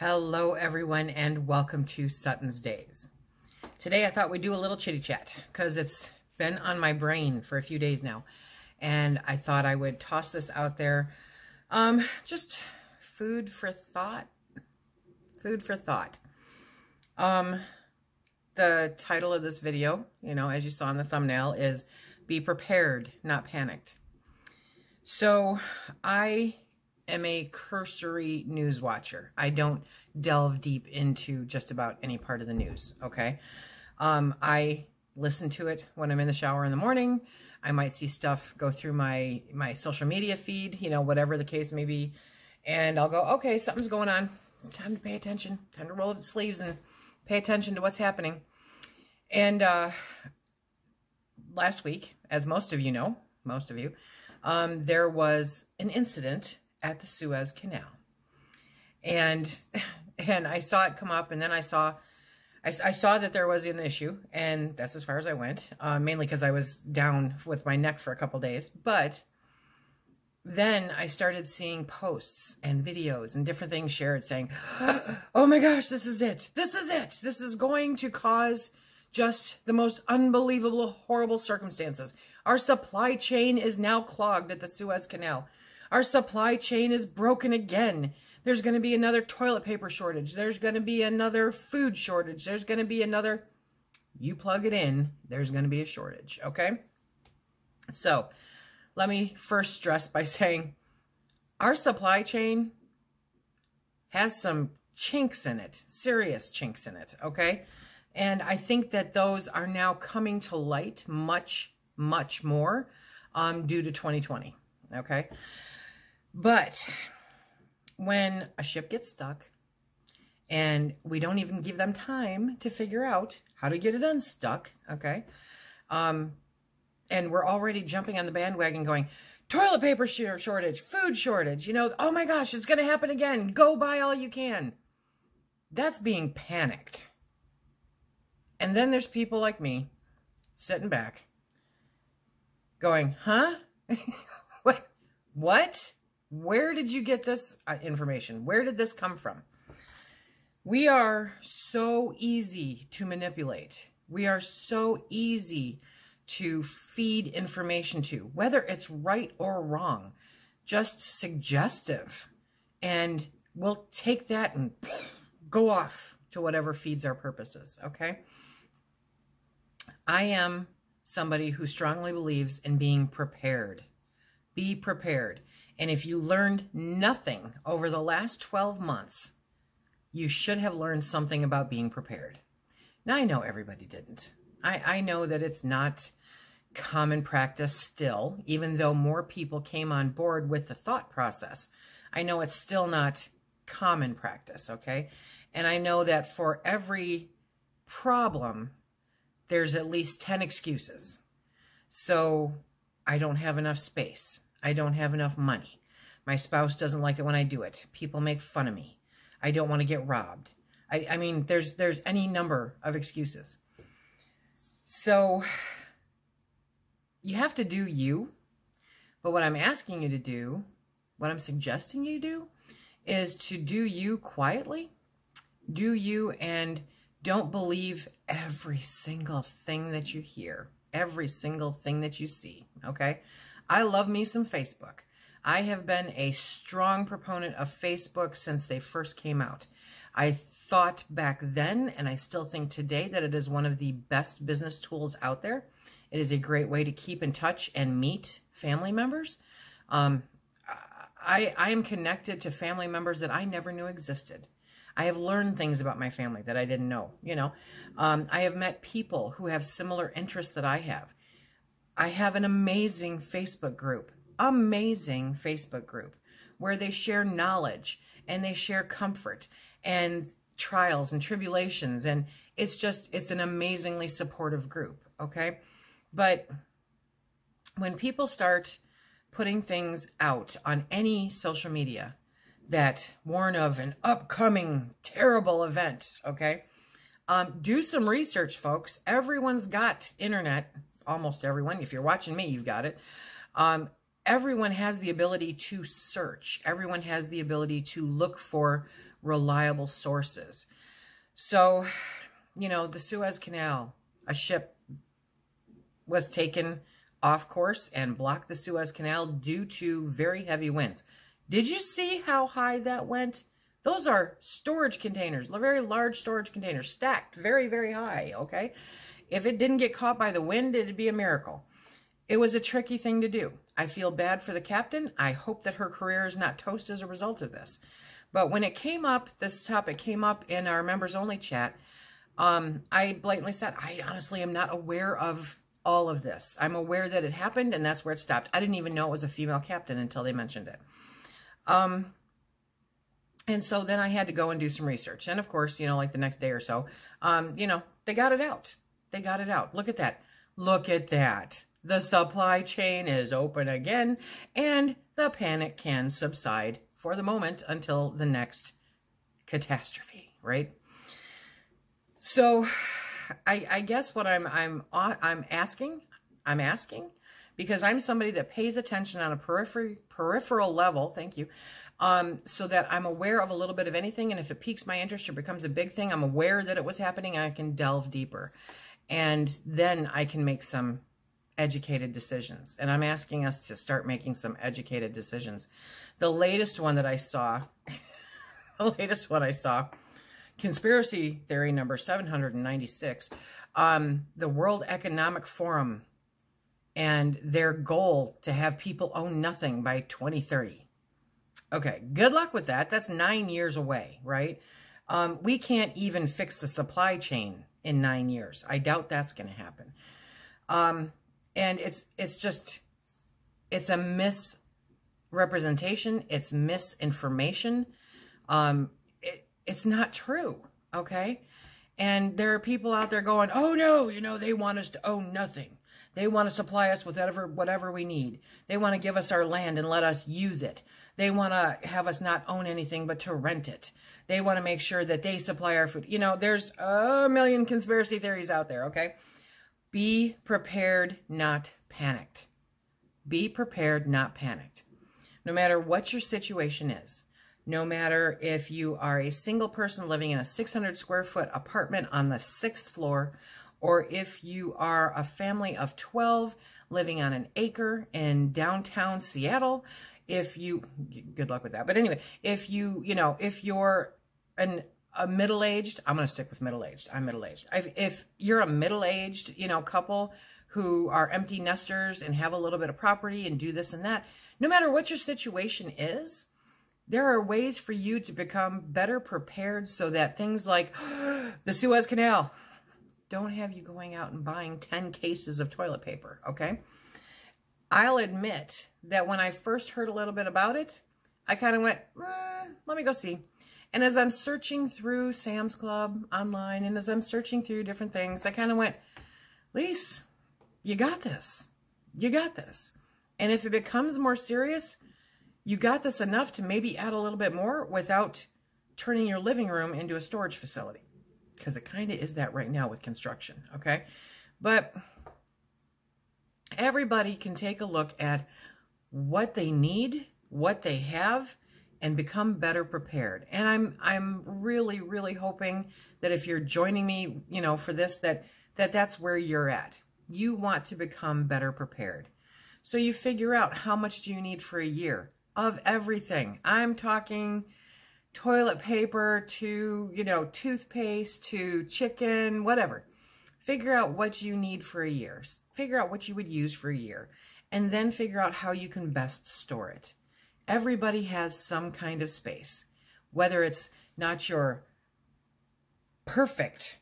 Hello everyone and welcome to SuttonsDaze. Today I thought we'd do a little chitty chat because it's been on my brain for a few days now, and I thought I would toss this out there. Just food for thought. The title of this video, as you saw in the thumbnail, is Be Prepared, Not Panicked. So I am a cursory news watcher. I don't delve deep into just about any part of the news, okay? I listen to it when I'm in the shower in the morning. I might see stuff go through my social media feed, whatever the case may be, and I'll go, okay, something's going on. Time to pay attention. Time to roll up the sleeves and pay attention to what's happening. And last week, as most of you know, there was an incident at the Suez Canal. And I saw it come up, and then I saw that there was an issue, and that's as far as I went, mainly because I was down with my neck for a couple days. But then I started seeing posts and videos and different things shared saying, oh my gosh, this is it. This is it. This is going to cause just the most unbelievable, horrible circumstances. Our supply chain is now clogged at the Suez Canal. Our supply chain is broken again. There's going to be another toilet paper shortage. There's going to be another food shortage. There's going to be another, you plug it in, there's going to be a shortage, okay? So let me first stress by saying our supply chain has some chinks in it, serious chinks in it, okay? And I think that those are now coming to light much, much more due to 2020, okay? But when a ship gets stuck and we don't even give them time to figure out how to get it unstuck, okay? And we're already jumping on the bandwagon going, toilet paper shortage, food shortage, oh my gosh, it's going to happen again. Go buy all you can. That's being panicked. And then there's people like me sitting back going, huh? What? Where did you get this information? Where did this come from? We are so easy to manipulate. We are so easy to feed information to, whether it's right or wrong, just suggestive. And we'll take that and go off to whatever feeds our purposes, okay? I am somebody who strongly believes in being prepared. Be prepared. And if you learned nothing over the last 12 months, you should have learned something about being prepared. Now, I know everybody didn't. I know that it's not common practice still, even though more people came on board with the thought process. I know it's still not common practice, okay? And I know that for every problem, there's at least 10 excuses. So I don't have enough space. I don't have enough money. My spouse doesn't like it when I do it. People make fun of me. I don't want to get robbed. I mean, there's any number of excuses. So you have to do you. But what I'm asking you to do, what I'm suggesting you do, is to do you quietly. Do you, and don't believe every single thing that you hear, every single thing that you see, okay? I love me some Facebook. I have been a strong proponent of Facebook since they first came out. I thought back then, and I still think today, that it is one of the best business tools out there. It is a great way to keep in touch and meet family members. I am connected to family members that I never knew existed. I have learned things about my family that I didn't know, I have met people who have similar interests that I have. I have an amazing Facebook group, where they share knowledge and they share comfort and trials and tribulations. And it's an amazingly supportive group, okay? But when people start putting things out on any social media that warn of an upcoming terrible event, okay? Do some research, folks. Everyone's got internet. Almost everyone. If you're watching me, you've got it. everyone has the ability to search. Everyone has the ability to look for reliable sources. So, you know, the Suez Canal, a ship was taken off course and blocked the Suez Canal due to very heavy winds. Did you see how high that went? Those are storage containers, very large storage containers, stacked very, very high, okay? If it didn't get caught by the wind, it'd be a miracle. It was a tricky thing to do. I feel bad for the captain. I hope that her career is not toast as a result of this. But when it came up, this topic came up in our members only chat, I blatantly said, I honestly am not aware of all of this. I'm aware that it happened and that's where it stopped. I didn't even know it was a female captain until they mentioned it. And so then I had to go and do some research. And of course, you know, like the next day or so, you know, they got it out. They got it out. Look at that. Look at that. The supply chain is open again and the panic can subside for the moment until the next catastrophe, right? So I guess what I'm asking, because I'm somebody that pays attention on a peripheral level, thank you, so that I'm aware of a little bit of anything, and if it piques my interest or becomes a big thing, I'm aware that it was happening, and I can delve deeper. And then I can make some educated decisions. And I'm asking us to start making some educated decisions. The latest one that I saw, conspiracy theory number 796, the World Economic Forum and their goal to have people own nothing by 2030. Okay, good luck with that. That's 9 years away, right? We can't even fix the supply chain in 9 years. I doubt that's going to happen. And it's a misrepresentation. It's misinformation. It's not true, okay? And there are people out there going, oh no, you know, they want us to own nothing. They want to supply us with whatever we need. They want to give us our land and let us use it. They want to have us not own anything but to rent it. They want to make sure that they supply our food. You know, there's a million conspiracy theories out there, okay? Be prepared, not panicked. Be prepared, not panicked. No matter what your situation is, no matter if you are a single person living in a 600 square foot apartment on the 6th floor, or if you are a family of 12 living on an acre in downtown Seattle, good luck with that. But anyway, if you're a middle-aged, I'm going to stick with middle-aged. I'm middle-aged. If you're a middle-aged, couple who are empty nesters and have a little bit of property and do this and that, no matter what your situation is, there are ways for you to become better prepared so that things like the Suez Canal don't have you going out and buying 10 cases of toilet paper, okay? I'll admit that when I first heard a little bit about it, I kind of went, let me go see. And as I'm searching through Sam's Club online and as I'm searching through different things, I kind of went, Lise, you got this. You got this. And if it becomes more serious, you got this enough to maybe add a little bit more without turning your living room into a storage facility. Because it kind of is that right now with construction, okay? But everybody can take a look at what they need, what they have, and become better prepared. And I'm really, really hoping that if you're joining me, for this, that's where you're at. You want to become better prepared. So you figure out how much do you need for a year of everything. I'm talking toilet paper to, toothpaste to chicken, whatever. Figure out what you need for a year. Figure out what you would use for a year. And then figure out how you can best store it. Everybody has some kind of space. Whether it's not your perfect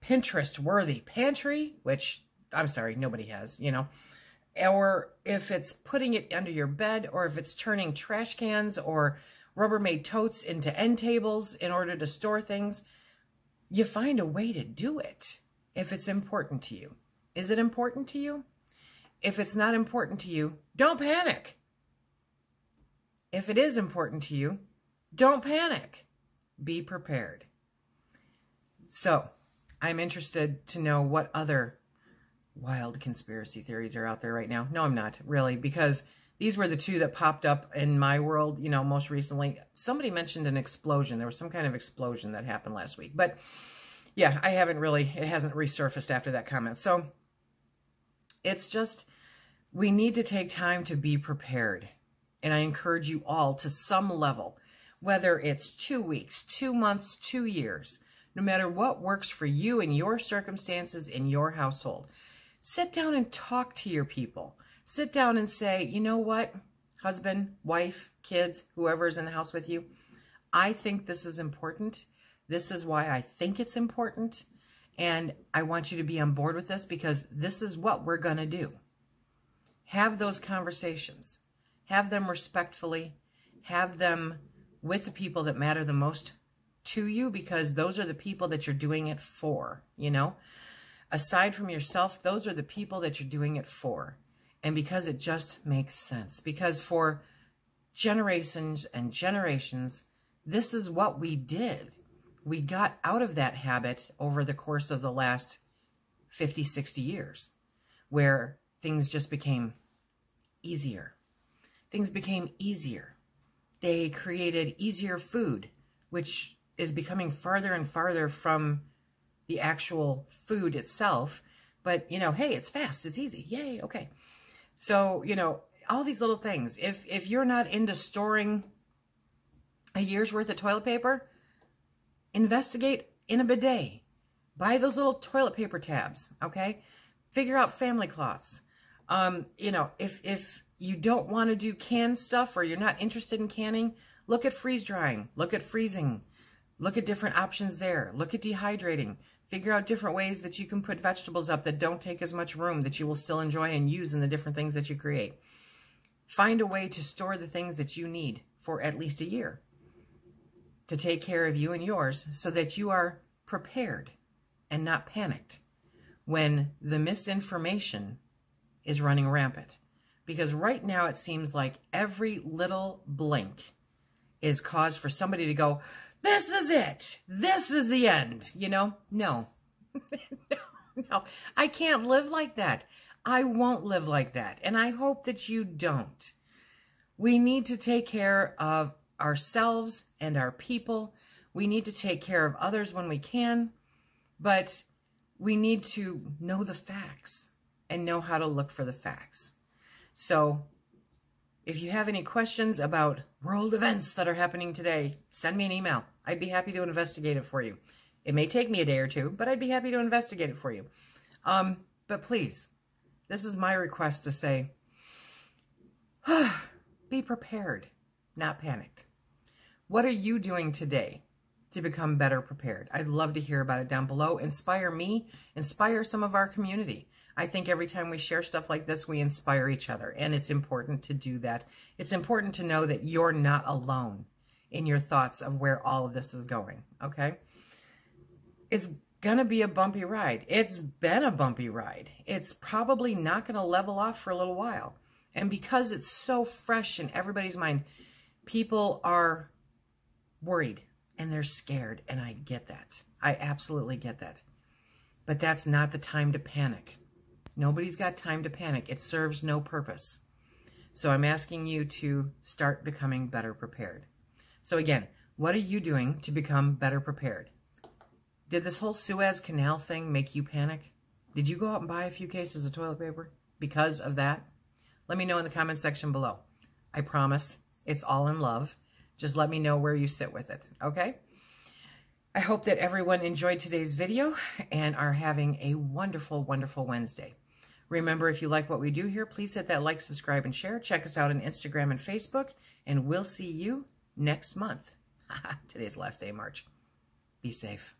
Pinterest-worthy pantry, which, I'm sorry, nobody has, or if it's putting it under your bed, or if it's turning trash cans or Rubbermaid totes into end tables in order to store things, you find a way to do it if it's important to you. Is it important to you? If it's not important to you, don't panic. If it is important to you, don't panic. Be prepared. So, I'm interested to know what other wild conspiracy theories are out there right now. No, I'm not, really, because These were the two that popped up in my world, you know, most recently. Somebody mentioned an explosion. There was some kind of explosion that happened last week. But yeah, it hasn't resurfaced after that comment. So it's just, we need to take time to be prepared. And I encourage you all to some level, whether it's 2 weeks, 2 months, 2 years, no matter what works for you and your circumstances in your household. Sit down and talk to your people. Sit down and say, you know what, husband, wife, kids, whoever's in the house with you, I think this is important. This is why I think it's important. And I want you to be on board with this because this is what we're going to do. Have those conversations. Have them respectfully. Have them with the people that matter the most to you, because those are the people that you're doing it for, you know? Aside from yourself, those are the people that you're doing it for. And because it just makes sense. Because for generations and generations, this is what we did. We got out of that habit over the course of the last 50, 60 years, where things just became easier. Things became easier. They created easier food, which is becoming farther and farther from the actual food itself. But, you know, hey, it's fast, it's easy. Yay, okay. So, you know, all these little things. If you're not into storing a year's worth of toilet paper, investigate in a bidet. Buy those little toilet paper tabs, okay? Figure out family cloths. You know, if you don't want to do canned stuff or you're not interested in canning, look at freeze drying, look at freezing, look at different options there, look at dehydrating, figure out different ways that you can put vegetables up that don't take as much room that you will still enjoy and use in the different things that you create. Find a way to store the things that you need for at least a year to take care of you and yours so that you are prepared and not panicked when the misinformation is running rampant. Because right now it seems like every little blink is cause for somebody to go, this is it. This is the end. You know? No. No. I can't live like that. I won't live like that. And I hope that you don't. We need to take care of ourselves and our people. We need to take care of others when we can. But we need to know the facts and know how to look for the facts. So if you have any questions about world events that are happening today, send me an email. I'd be happy to investigate it for you. It may take me a day or two, but I'd be happy to investigate it for you. But please, this is my request to say, be prepared, not panicked. What are you doing today to become better prepared? I'd love to hear about it down below. Inspire me, inspire some of our community. I think every time we share stuff like this, we inspire each other, and it's important to do that. It's important to know that you're not alone in your thoughts of where all of this is going, okay? It's going to be a bumpy ride. It's been a bumpy ride. It's probably not going to level off for a little while. And because it's so fresh in everybody's mind, people are worried and they're scared, and I get that. I absolutely get that. But that's not the time to panic. Nobody's got time to panic. It serves no purpose. So I'm asking you to start becoming better prepared. So again, what are you doing to become better prepared? Did this whole Suez Canal thing make you panic? Did you go out and buy a few cases of toilet paper because of that? Let me know in the comment section below. I promise it's all in love. Just let me know where you sit with it, okay? I hope that everyone enjoyed today's video and are having a wonderful, wonderful Wednesday. Remember, if you like what we do here, please hit that like, subscribe, and share. Check us out on Instagram and Facebook, and we'll see you next month. Today's the last day of March. Be safe.